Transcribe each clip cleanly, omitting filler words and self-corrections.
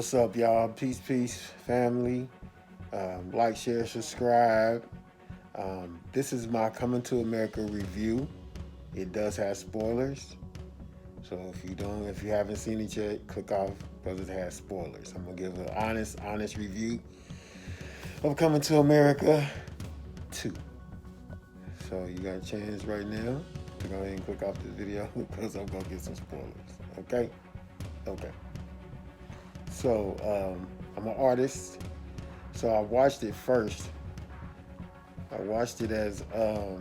What's up, y'all? Peace, peace, family. Like, share, subscribe. This is my Coming to America review. It does have spoilers, so if you haven't seen it yet, click off because it has spoilers. I'm gonna give an honest review of Coming to America 2. So you got a chance right now to go ahead and click off this video because I'm gonna get some spoilers. Okay? Okay. So I'm an artist. So I watched it first. I watched it as I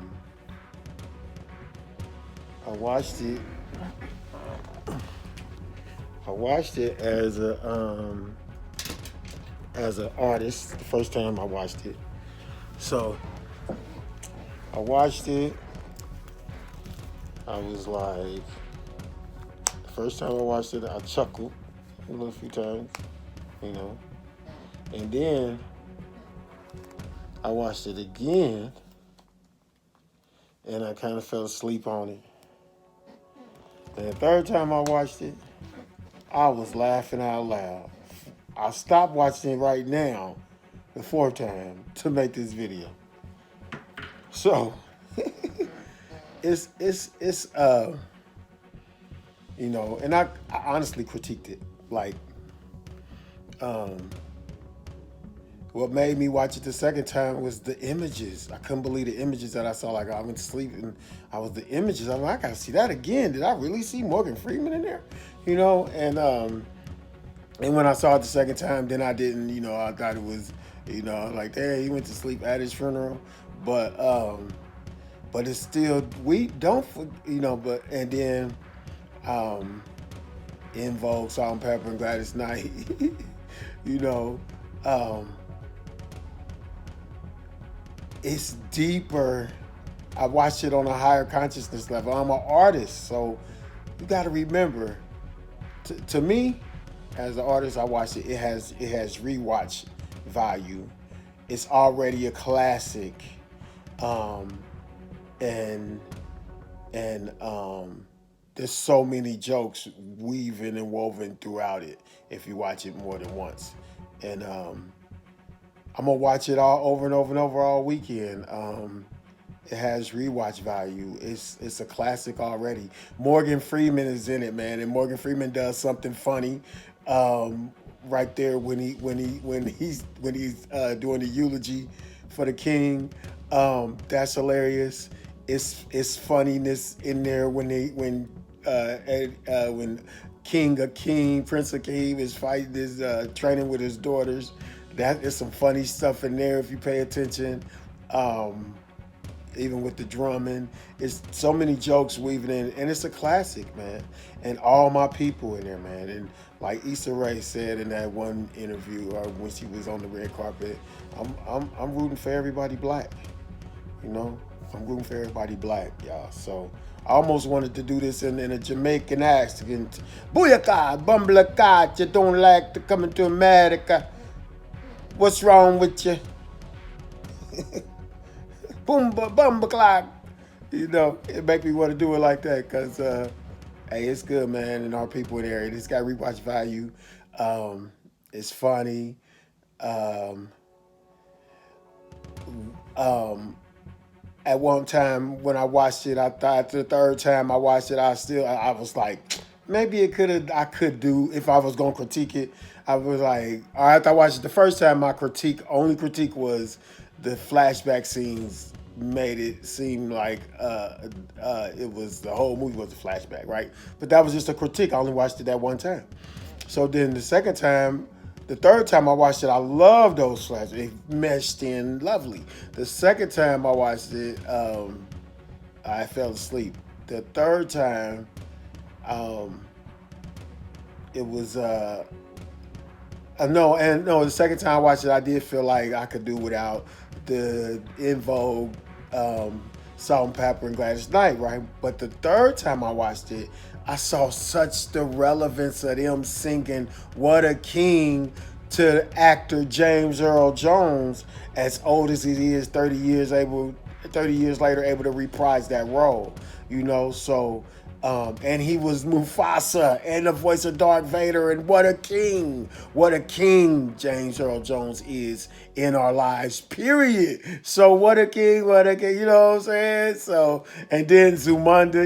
watched it. I watched it as an artist. The first time I watched it. So I watched it. I was like, the first time I watched it, I chuckled a few times, you know, and then I watched it again, and I kind of fell asleep on it. And the third time I watched it, I was laughing out loud. I stopped watching it right now, the fourth time, to make this video. So it's and I honestly critiqued it. Like, what made me watch it the second time was the images. I couldn't believe the images that I saw. Like, I went to sleep and the images. I'm like, I gotta see that again. Did I really see Morgan Freeman in there? And when I saw it the second time, then I didn't. I thought it was, like, hey, he went to sleep at his funeral. But it's still, we don't, but, and then, In Vogue, Salt and Pepper, and Gladys Knight, it's deeper. I watched it on a higher consciousness level. I'm an artist, so you got to remember, to me, as an artist, I watched it. It has rewatch value. It's already a classic, and there's so many jokes weaving and woven throughout it if you watch it more than once. And I'm gonna watch it all over and over and over all weekend. It has rewatch value. It's a classic already. Morgan Freeman is in it, man, and Morgan Freeman does something funny right there when he's doing the eulogy for the king. That's hilarious. It's funniness in there when King Akeem, Prince Akeem is training with his daughters. That is some funny stuff in there if you pay attention. Even with the drumming, it's so many jokes weaving in, and it's a classic, man. And all my people in there, man. And like Issa Rae said in that one interview, or when she was on the red carpet, I'm rooting for everybody black. I'm rooting for everybody black, y'all. So I almost wanted to do this in a Jamaican accent. Booyaka, bumblecat, you don't like to come into America. What's wrong with you? Boomba, bumba clock. It make me want to do it like that because, hey, it's good, man. And our people in there, it's got rewatch value. It's funny. At one time when I watched it, I thought the third time I watched it, I was like, maybe I could do, if I was going to critique it, I was like, all right, after I watched it the first time, my only critique was the flashback scenes made it seem like it was, the whole movie was a flashback, right? But that was just a critique. I only watched it that one time. So then the third time I watched it, I loved those flashbacks. It meshed in lovely. The second time I watched it, I fell asleep. The third time, it was the second time I watched it, I did feel like I could do without the In Vogue, Salt and Pepper, and Gladys Knight, right? But the third time I watched it, I saw such the relevance of them singing "What a King" to actor James Earl Jones, as old as he is, 30 years later, able to reprise that role. So And he was Mufasa and the voice of Darth Vader. And what a king James Earl Jones is in our lives, period. So what a king, you know what I'm saying? So, and then Zumanda,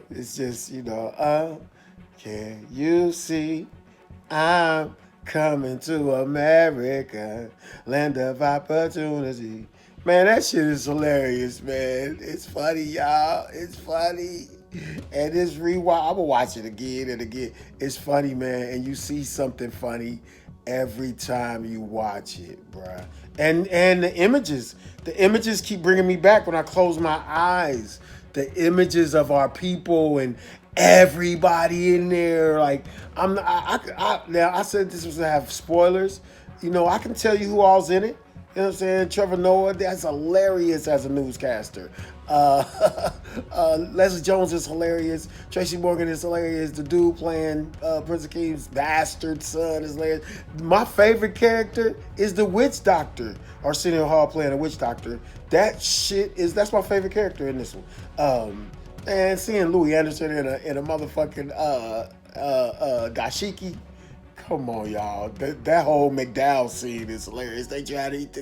it's just, can you see I'm coming to America, land of opportunity. Man, that shit is hilarious, man. It's funny, y'all. It's funny. And it's rewatch. I'm gonna watch it again and again. It's funny, man. And you see something funny every time you watch it, bruh. And the images keep bringing me back when I close my eyes. The images of our people and everybody in there. Like now I said this was to have spoilers. I can tell you who all's in it. You know what I'm saying? Trevor Noah, that's hilarious as a newscaster. Leslie Jones is hilarious. Tracy Morgan is hilarious. The dude playing Prince Akeem's bastard son is hilarious. My favorite character is the witch doctor. Arsenio Hall playing a witch doctor. That's my favorite character in this one. And seeing Louis Anderson in a motherfucking dashiki. Come on, y'all. That whole McDowell scene is hilarious. They try to eat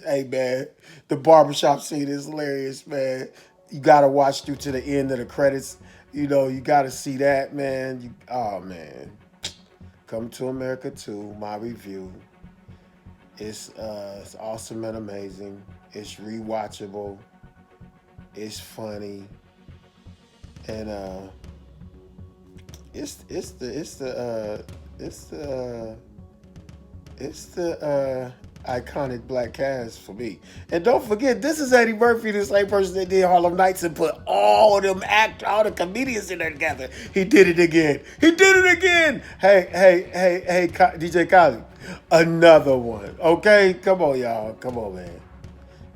hey, man. The barbershop scene is hilarious, man. You got to watch through to the end of the credits. You got to see that, man. Oh, man. Come to America 2, my review. It's awesome and amazing. It's rewatchable. It's funny. And it's the iconic black cast for me. And don't forget, this is Eddie Murphy, the same person that did Harlem Nights and put all the comedians in there together. He did it again. Hey, DJ Khaled, another one. Okay, come on, y'all. Come on, man.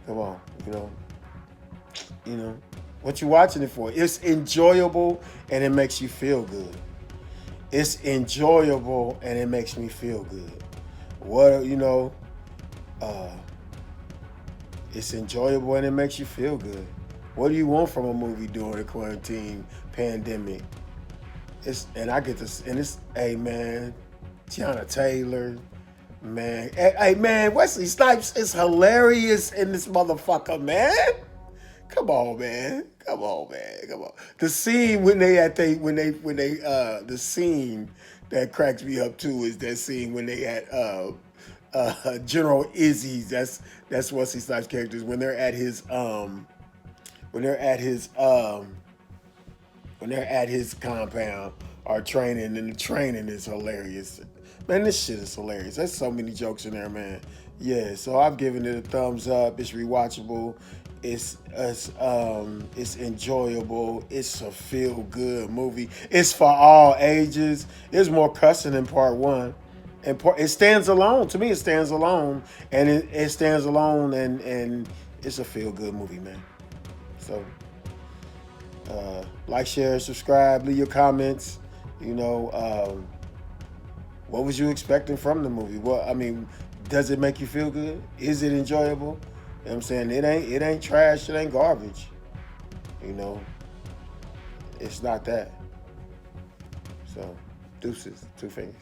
Come on. What you watching it for? It's enjoyable and it makes you feel good. It's enjoyable and it makes me feel good. It's enjoyable and it makes you feel good. What do you want from a movie during the quarantine pandemic? Hey man, Tiana Taylor, man. Hey man, Wesley Snipes is hilarious in this motherfucker, man. Come on, man. The scene the scene that cracks me up too is that scene when they had General Izzy's. That's Wesley Snipes' characters when they're at his compound or training, and the training is hilarious. Man, this shit is hilarious. There's so many jokes in there, man. Yeah, so I've given it a thumbs up. It's rewatchable. It's enjoyable. It's a feel-good movie. It's for all ages. There's more cussing in part one. And it stands alone. To me, it stands alone. And it stands alone, and it's a feel-good movie, man. So, like, share, subscribe, leave your comments. What was you expecting from the movie? Does it make you feel good? Is it enjoyable? You know what I'm saying? It ain't trash, it ain't garbage. It's not that. So, deuces, two fingers.